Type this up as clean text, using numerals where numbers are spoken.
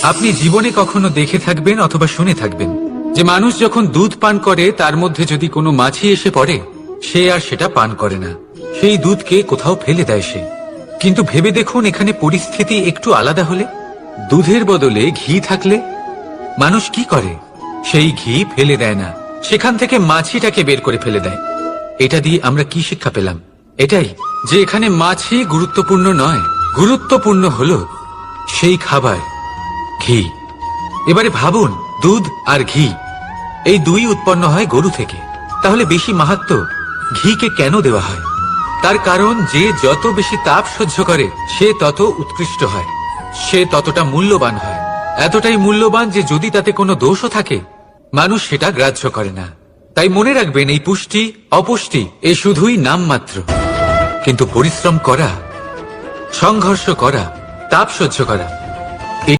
আপনি জীবনে কখনো দেখে থাকবেন অথবা শুনে থাকবেন যে মানুষ যখন দুধ পান করে তার মধ্যে যদি কোনো মাছি এসে পড়ে সে আর সেটা পান করে না, সেই দুধকে কোথাও ফেলে দেয় সে। কিন্তু ভেবে দেখুন এখানে পরিস্থিতি একটু আলাদা হলে, দুধের বদলে ঘি থাকলে মানুষ কি করে? সেই ঘি ফেলে দেয় না, সেখান থেকে মাছিটাকে বের করে ফেলে দেয়। এটা দিয়ে আমরা কি শিক্ষা পেলাম? এটাই যে এখানে মাছি গুরুত্বপূর্ণ নয়, গুরুত্বপূর্ণ হলো সেই খাবার ঘি। এবারে ভাবুন, দুধ আর ঘি এই দুই উৎপন্ন হয় গরু থেকে, তাহলে বেশি মাহাত্ম্য ঘিকে কেন দেওয়া হয়? তার কারণ যে যত বেশি তাপ সহ্য করে সে তত উৎকৃষ্ট হয়, সে ততটা মূল্যবান হয়। এতটাই মূল্যবান যে যদি তাতে কোনো দোষও থাকে মানুষ সেটা গ্রাহ্য করে না। তাই মনে রাখবেন, এই পুষ্টি অপুষ্টি এ শুধুই নামমাত্র, কিন্তু পরিশ্রম করা, সংঘর্ষ করা, তাপ সহ্য করা